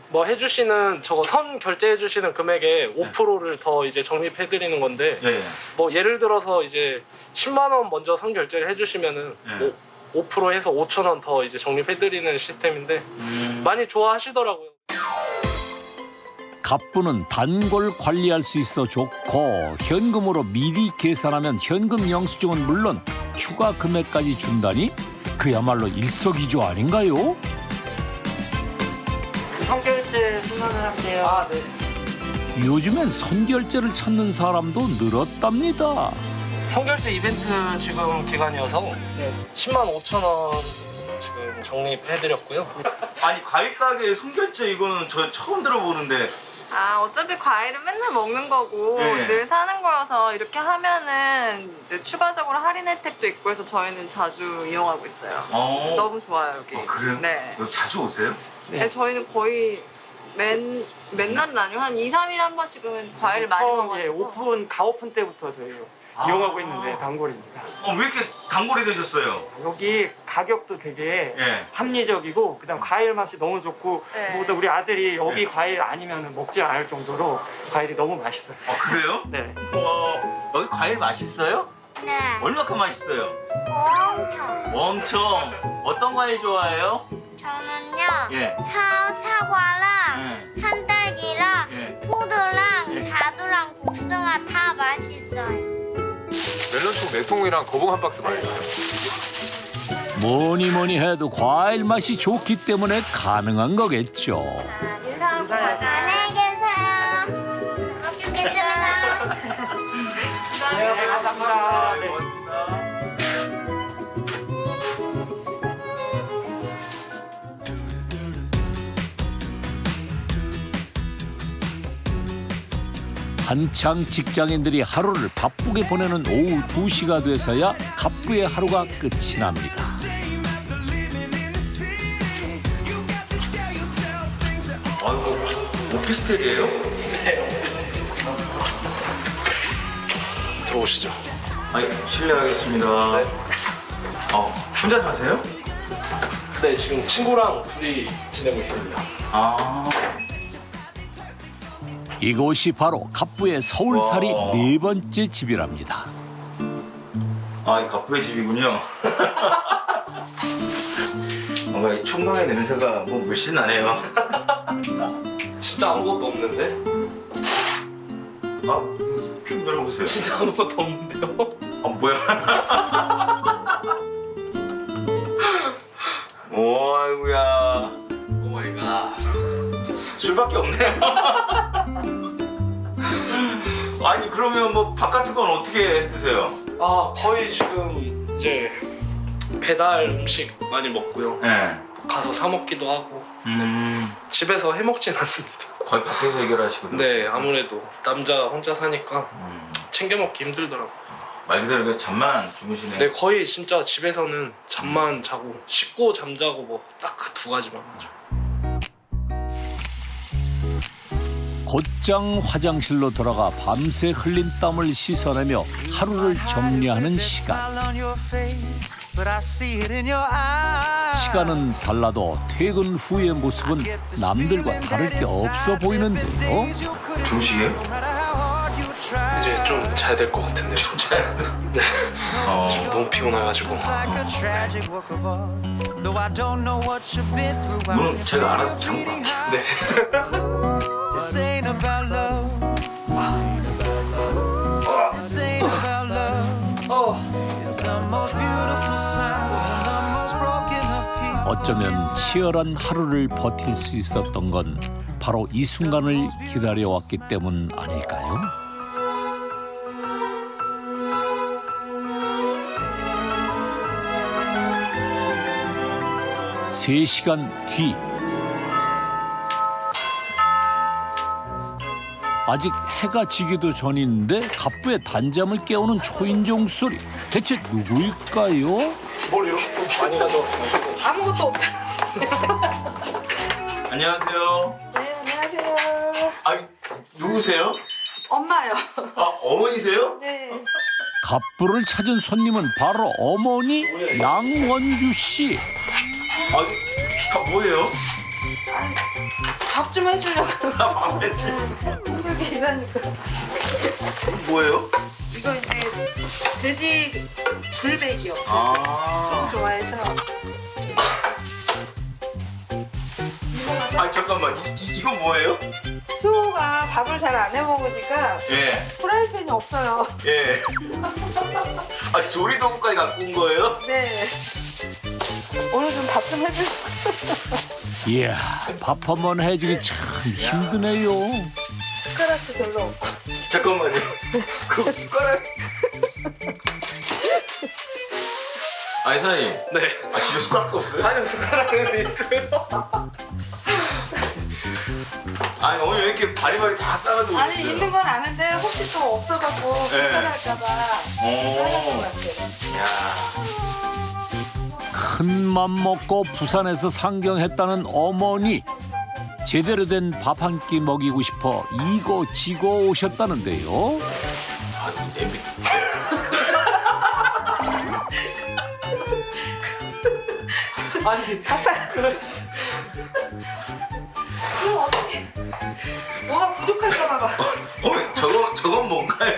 뭐 해주시는 저거 선 결제해주시는 금액의 5%를 더 이제 적립해드리는 건데 예. 뭐 예를 들어서 이제 10만 원 먼저 선 결제를 해주시면은 뭐 5% 해서 5천 원 더 이제 적립해드리는 시스템인데 많이 좋아하시더라고요. 갑부는 단골 관리할 수 있어 좋고 현금으로 미리 계산하면 현금 영수증은 물론 추가 금액까지 준다니 그야말로 일석이조 아닌가요? 선결제 승낙을 할게요. 아, 네. 요즘엔 선결제를 찾는 사람도 늘었답니다. 선결제 이벤트 지금 기간이어서 10만 5천 원 지금 적립해드렸고요. 아니 과일 가게 선결제 이거는 저 처음 들어보는데. 아, 어차피 과일은 맨날 먹는 거고 네. 늘 사는 거여서 이렇게 하면은 이제 추가적으로 할인 혜택도 있고 해서 저희는 자주 이용하고 있어요. 너무 좋아요, 여기. 그래요? 네. 여기 자주 오세요? 네, 저희는 거의 맨날은 아니고 한 2, 3일에 한 번씩은 과일을 많이 먹어가지고. 가오픈 때부터 저희 이용하고 있는데 단골입니다. 왜 이렇게 단골이 되셨어요? 여기 가격도 되게 예. 합리적이고 그다음 과일 맛이 너무 좋고 네. 무엇보다 우리 아들이 여기 네. 과일 아니면 먹지 않을 정도로 과일이 너무 맛있어요. 그래요? 네. 여기 과일 맛있어요? 네. 얼마큼 맛있어요? 엄청. 엄청. 어떤 과일 좋아해요? 저는요. 예. 사과랑 산딸기랑 포도랑 자두랑 복숭아 다 맛있어요. 멜론총 4통이랑 거봉 한 박스 말이에요. 뭐니 해도 과일 맛이 좋기 때문에 가능한 거겠죠. 인사하고 가자. 안녕히 계세요. 괜찮아요. 네, 감사합니다. 네. 한창 직장인들이 하루를 바쁘게 보내는 오후 2시가 돼서야 갑부의 하루가 끝이 납니다. 오피스텔이에요? 들어오시죠. 아니, 실례하겠습니다. 혼자 사세요? 네, 지금 친구랑 둘이 지내고 있습니다. 아. 이곳이 바로 갑부의 서울살이 와. 네 번째 집이랍니다. 아, 이 갑부의 집이군요. 뭔가 이 총각의 냄새가 뭐 물씬 나네요. 진짜 아무것도 없는데? 좀 열어보세요. 진짜 아무것도 없는데요? 뭐야? 오, 아이고야. 오 마이 갓. 술밖에 없네요. 아니, 그러면 뭐 바깥은 건 어떻게 드세요? 거의 지금 이제 배달 음식 많이 먹고요. 네. 가서 사 먹기도 하고 집에서 해 먹진 않습니다. 거의 밖에서 해결하시군요. 네, 아무래도 남자 혼자 사니까 챙겨 먹기 힘들더라고요. 말 그대로 그냥 잠만 주무시네요. 네, 거의 진짜 집에서는 잠만 자고 씻고 잠자고 뭐 딱 그 두 가지만 하죠. 곧장 화장실로 돌아가 밤새 흘린 땀을 씻어내며 하루를 정리하는 시간. 시간은 달라도 퇴근 후의 모습은 남들과 다를 게 없어 보이는데요. 주무시게요? 이제 좀 자야 될 것 같은데요. 네. 지금 너무 피곤해가지고. 문은 제가 알아서 잠고 갈게요. 네. 어쩌면 치열한 하루를 버틸 수 있었던 건 바로 이 순간을 기다려왔기 때문 아닐까요? 세 시간 뒤. 아직 해가 지기도 전인데 갑부의 단잠을 깨우는 초인종 소리. 대체 누구일까요? 뭘 이렇게 많이 가져왔어요? 아무것도 없잖아 지금. 안녕하세요. 네, 안녕하세요. 아니, 누구세요? 엄마요. 어머니세요? 네. 갑부를 찾은 손님은 바로 어머니 양원주 씨. 아니, 뭐예요? 밥 좀 해주려고. 밥 해주. 힘들게 일하니까. 뭐예요? 이거 이제 돼지 불백이요. 좋아해서. 아니, 잠깐만. 이건 뭐예요? 수호가 밥을 잘 안 해 먹으니까 예. 프라이팬이 없어요. 예. 조리 도구까지 갖고 온 거예요? 네. 오늘 좀 밥 좀 해주세요. 이야, 밥 한번 해주기 참 힘드네요. 숟가락도 별로 없고. 잠깐만요. 그 숟가락. 아니, 사장님. 네. 집에 숟가락도 없어요? 아니요, 숟가락은 있어요. 아니, 어머니 왜 이렇게 바리바리 다 싸가지고 아니 오셨어요? 있는 건 아는데 혹시 또 없어갖고 불편할까봐 하는 것 같아요. 야. 큰 맘 먹고 부산에서 상경했다는 어머니. 제대로 된 밥 한 끼 먹이고 싶어 이고 지고 오셨다는데요. 냄비. 아니, 그랬어. 그럼 어떻게 뭐가 부족할까봐 봐. 어머니, 저건 뭔가요?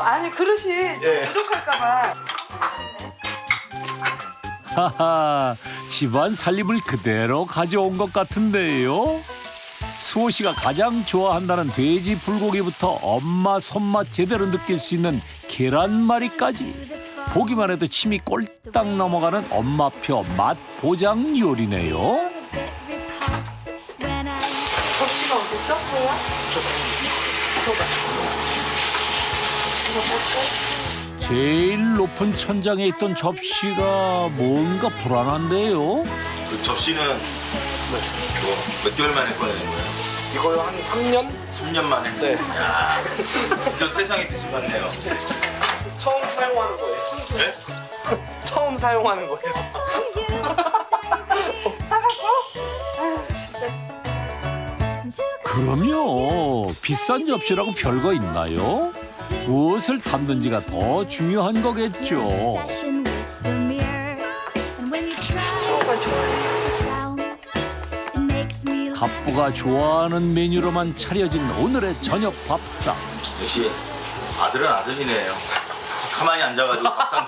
아니 그릇이 좀 부족할까봐. 하하, 집안 살림을 그대로 가져온 것 같은데요. 수호 씨가 가장 좋아한다는 돼지 불고기부터 엄마 손맛 제대로 느낄 수 있는 계란말이까지. 보기만 해도 침이 꼴딱 넘어가는 엄마표 맛 보장 요리네요. 접시가 어딨어? 뭐야? 제일 높은 천장에 있던 접시가 뭔가 불안한데요. 그 접시는 몇 개월 만에 꺼내는 거예요? 이거요, 한 3년? 3년 만에? 네. 야, 저 세상에 뒤집었네요. 처음 사용하는 거예요. 네? 처음 사용하는 거예요. 사갖고? 아유 진짜. 그럼요. 비싼 접시라고 별거 있나요? 무엇을 담든지가 더 중요한 거겠죠. 수호가 좋아해. 갑부가 좋아하는 메뉴로만 차려진 오늘의 저녁 밥상. 역시 아들은 아들이네요. 가만히 앉아가지고 밥상.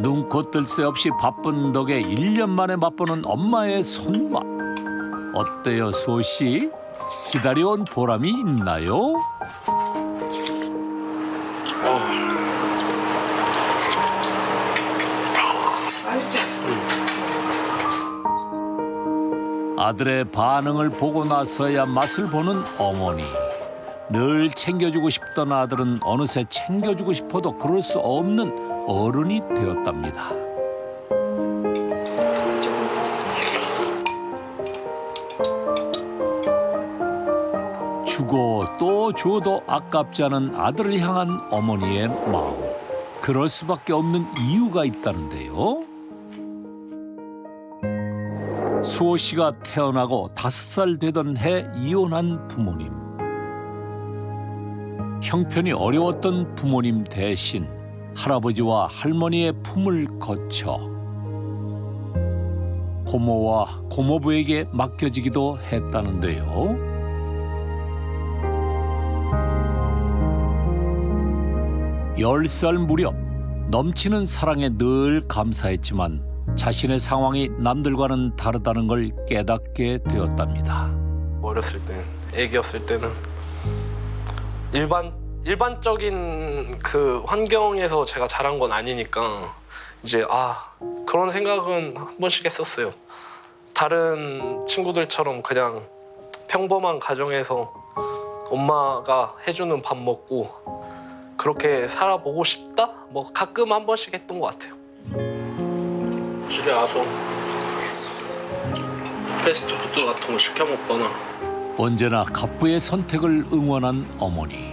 눈코 뜰 새 없이 바쁜 덕에 1년 만에 맛보는 엄마의 손맛. 어때요, 수호 씨? 기다려온 보람이 있나요? 아들의 반응을 보고 나서야 맛을 보는 어머니. 늘 챙겨주고 싶던 아들은 어느새 챙겨주고 싶어도 그럴 수 없는 어른이 되었답니다. 주고 또 줘도 아깝지 않은 아들을 향한 어머니의 마음. 그럴 수밖에 없는 이유가 있다는데요. 수호 씨가 태어나고 5살 되던 해 이혼한 부모님. 형편이 어려웠던 부모님 대신 할아버지와 할머니의 품을 거쳐 고모와 고모부에게 맡겨지기도 했다는데요. 10살 무렵 넘치는 사랑에 늘 감사했지만 자신의 상황이 남들과는 다르다는 걸 깨닫게 되었답니다. 어렸을 때, 애기였을 때는 일반적인 그 환경에서 제가 자란 건 아니니까 이제 그런 생각은 한 번씩 했었어요. 다른 친구들처럼 그냥 평범한 가정에서 엄마가 해주는 밥 먹고 그렇게 살아보고 싶다? 뭐 가끔 한 번씩 했던 것 같아요. 집에 와서 패스트푸드 같은 거 시켜 먹거나. 언제나 갑부의 선택을 응원한 어머니.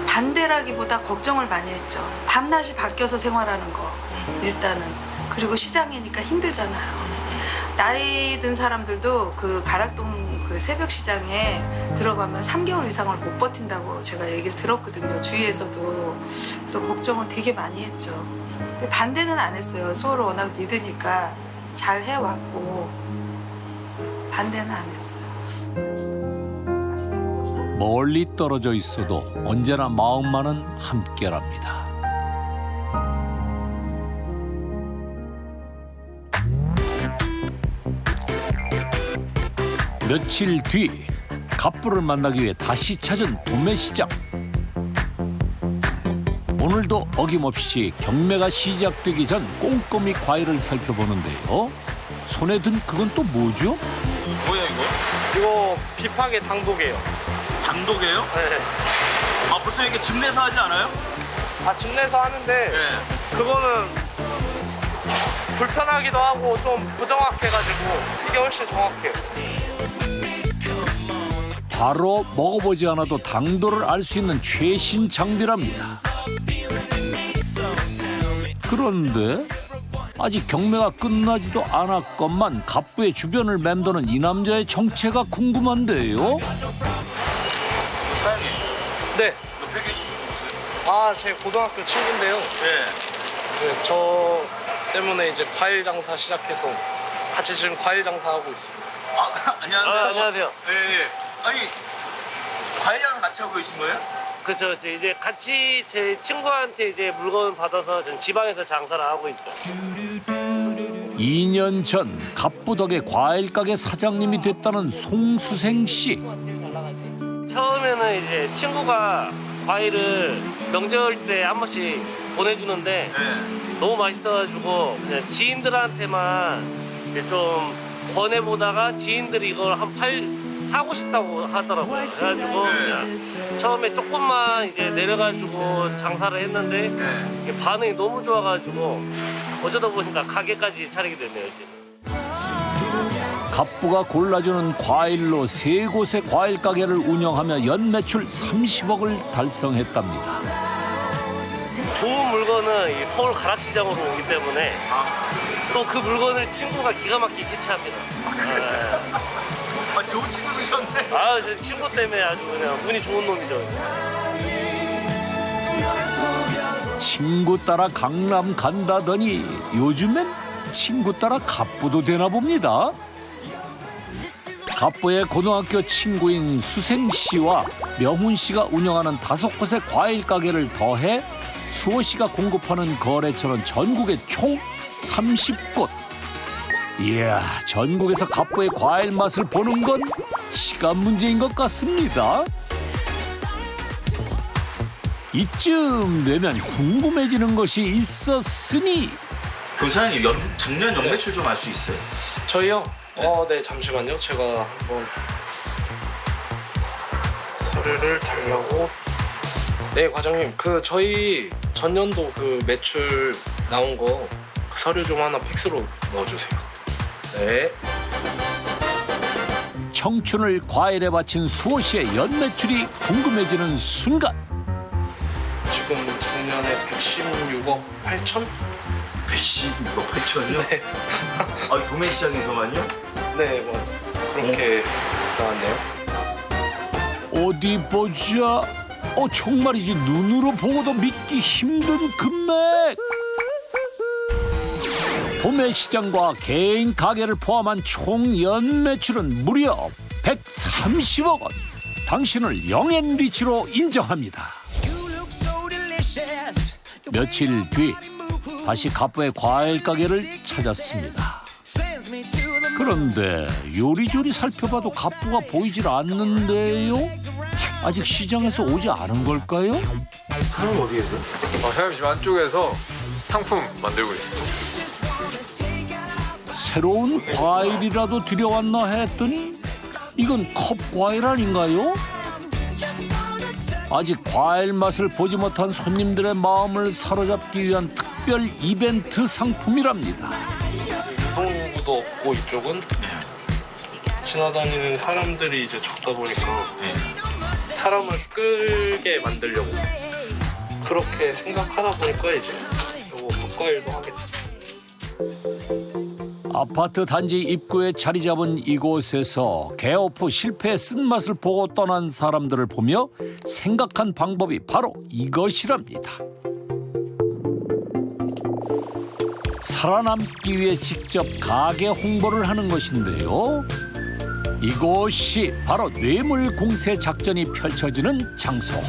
반대라기보다 걱정을 많이 했죠. 밤낮이 바뀌어서 생활하는 거 일단은. 그리고 시장이니까 힘들잖아요. 나이 든 사람들도 그 가락동 그 새벽 시장에 들어가면 3개월 이상을 못 버틴다고 제가 얘기를 들었거든요. 주위에서도. 그래서 걱정을 되게 많이 했죠. 근데 반대는 안 했어요. 수호를 워낙 믿으니까 잘 해왔고 반대는 안 했어요. 멀리 떨어져 있어도 언제나 마음만은 함께랍니다. 며칠 뒤 갑부를 만나기 위해 다시 찾은 도매시장. 오늘도 어김없이 경매가 시작되기 전 꼼꼼히 과일을 살펴보는데요. 손에 든 그건 또 뭐죠? 뭐야 이거? 이거 비파게 당도개요. 당도개요? 네. 보통 이렇게 즙 내서 하지 않아요? 집 내서 하는데 그거는 불편하기도 하고 좀 부정확해가지고 이게 훨씬 정확해요. 바로 먹어보지 않아도 당도를 알 수 있는 최신 장비랍니다. 그런데 아직 경매가 끝나지도 않았건만 갑부의 주변을 맴도는 이 남자의 정체가 궁금한데요. 사장님. 네. 옆에 계신 분 제 고등학교 친구인데요. 네. 저 때문에 이제 과일 장사 시작해서 같이 지금 과일 장사하고 있습니다. 안녕하세요. 안녕하세요. 네. 아니 과일 장사 같이 하고 계신 거예요? 그렇죠. 이제 같이 제 친구한테 이제 물건 받아서 지방에서 장사를 하고 있죠. 2년 전 갑부 덕에 과일 가게 사장님이 됐다는 송수생 씨. 처음에는 이제 친구가 과일을 명절 때 한 번씩 보내주는데 너무 맛있어가지고 그냥 지인들한테만 이제 좀 권해보다가 지인들이 이걸 사고 싶다고 하더라고요. 그래가지고 그냥 처음에 조금만 이제 내려가지고 장사를 했는데 이게 반응이 너무 좋아가지고 어쩌다 보니까 가게까지 차리게 됐네요, 지금. 갑부가 골라주는 과일로 3곳의 과일 가게를 운영하며 연 매출 30억을 달성했답니다. 좋은 물건은 이 서울 가락시장으로 오기 때문에 또 그 물건을 친구가 기가 막히게 캐치합니다. 아, 좋은 친구셨네. 아, 저 친구 때문에 아주 그냥 운이 좋은 놈이죠. 친구 따라 강남 간다더니 요즘엔 친구 따라 갑부도 되나 봅니다. 갑부의 고등학교 친구인 수생 씨와 명훈 씨가 운영하는 5곳의 과일 가게를 더해 수호 씨가 공급하는 거래처는 전국에 총 30곳. 이야, 전국에서 갑부의 과일 맛을 보는 건 시간 문제인 것 같습니다. 이쯤 되면 궁금해지는 것이 있었으니 그럼 사장님 작년 연매출 좀 알 수 있어요? 저희요? 네, 잠시만요. 제가 한번 서류를 달라고. 네, 과장님. 저희 전년도 매출 나온 거 서류 좀 하나 팩스로 넣어주세요. 네. 청춘을 과일에 바친 수호 씨의 연매출이 궁금해지는 순간 지금 작년에 116억 8천? 116억 8천이요? 네. 아, 도매시장에서만요? 네, 그렇게 나왔네요. 어디 보자. 정말이지, 눈으로 보고도 믿기 힘든 금액. 도매시장과 개인 가게를 포함한 총 연매출은 무려 130억 원. 당신을 영앤리치로 인정합니다. 며칠 뒤 다시 갑부의 과일 가게를 찾았습니다. 그런데 요리조리 살펴봐도 갑부가 보이질 않는데요? 아직 시장에서 오지 않은 걸까요? 사장님 어디 계세요? 사장님 지금 안쪽에서 상품 만들고 있어요. 새로운 과일이라도 들여왔나 했더니 이건 컵 과일 아닌가요? 아직 과일 맛을 보지 못한 손님들의 마음을 사로잡기 위한 특별 이벤트 상품이랍니다. 유동구도 없고 이쪽은 지나다니는 사람들이 이제 적다 보니까 사람을 끌게 만들려고 그렇게 생각하다 보니까 이제 요거 컵과일도 하게 됐어요. 아파트 단지 입구에 자리 잡은 이곳에서 개업 후 실패의 쓴맛을 보고 떠난 사람들을 보며 생각한 방법이 바로 이것이랍니다. 살아남기 위해 직접 가게 홍보를 하는 것인데요. 이곳이 바로 뇌물 공세 작전이 펼쳐지는 장소.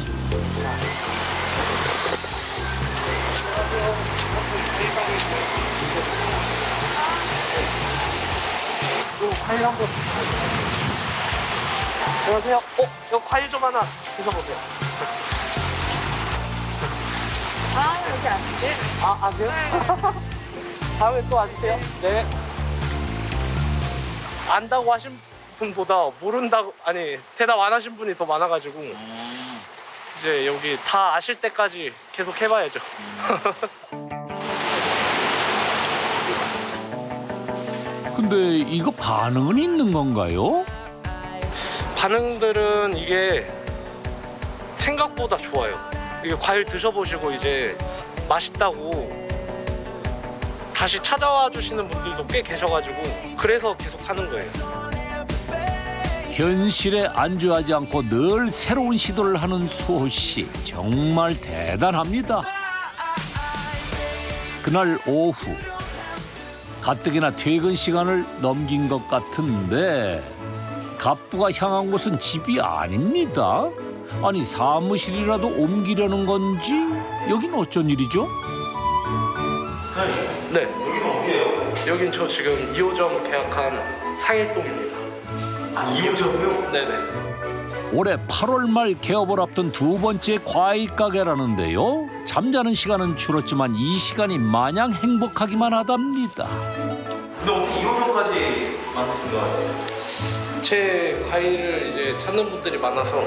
과일 한번. 안녕하세요. 이거 과일 좀 하나 드셔보세요. 여기 아시지? 아세요? 다음에 또 와주세요. 네. 안다고 하신 분보다 모른다고, 대답 안 하신 분이 더 많아가지고 이제 여기 다 아실 때까지 계속 해봐야죠. 근데 이거 반응은 있는 건가요? 반응들은 이게 생각보다 좋아요. 이게 과일 드셔보시고 이제 맛있다고 다시 찾아와 주시는 분들도 꽤 계셔가지고 그래서 계속 하는 거예요. 현실에 안주하지 않고 늘 새로운 시도를 하는 수호 씨, 정말 대단합니다. 그날 오후 가뜩이나 퇴근 시간을 넘긴 것 같은데 갑부가 향한 곳은 집이 아닙니다. 아니, 사무실이라도 옮기려는 건지 여긴 어쩐 일이죠? 네. 여기는 어디예요? 여긴 저 지금 2호점 계약한 상일동입니다. 2호점이요? 네네. 올해 8월 말 개업을 앞둔 두 번째 과일 가게라는데요. 잠자는 시간은 줄었지만 이 시간이 마냥 행복하기만 하답니다. 근데 어떻게 2호점까지 만드신 거 같아요? 제 과일을 이제 찾는 분들이 많아서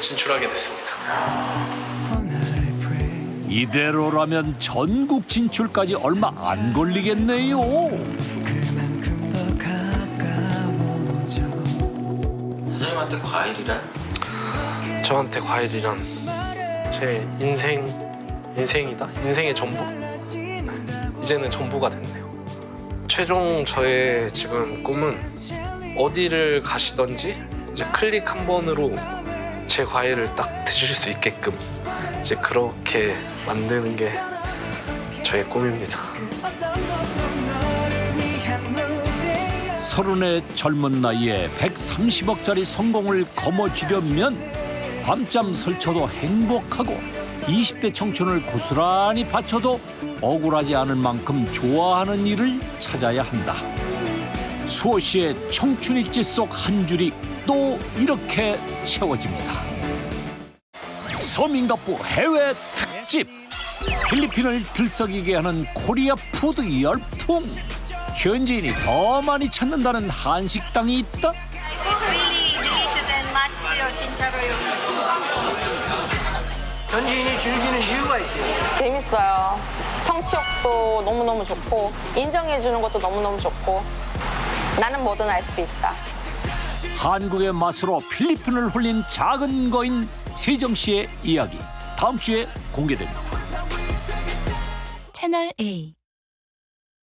진출하게 됐습니다. 이대로라면 전국 진출까지 얼마 안 걸리겠네요. 사장님한테 과일이란? 저한테 과일이란 제 인생 인생이다. 인생의 전부. 이제는 전부가 됐네요. 최종 저의 지금 꿈은 어디를 가시던지 이제 클릭 한 번으로 제 과일을 딱 드실 수 있게끔 이제 그렇게 만드는 게 저의 꿈입니다. 30의 젊은 나이에 130억짜리 성공을 거머쥐려면 밤잠 설쳐도 행복하고 20대 청춘을 고스란히 바쳐도 억울하지 않을 만큼 좋아하는 일을 찾아야 한다. 수호 씨의 청춘 입지 속 한 줄이 또 이렇게 채워집니다. 서민갑부 해외 특집. 필리핀을 들썩이게 하는 코리아 푸드 열풍. 현지인이 더 많이 찾는다는 한식당이 있다. 현지인이 즐기는 이유가 있어요. 재밌어요. 성취욕도 너무너무 좋고 인정해주는 것도 너무너무 좋고 나는 뭐든 알 수 있다. 한국의 맛으로 필리핀을 홀린 작은 거인 세정 씨의 이야기 다음 주에 공개됩니다. 채널 A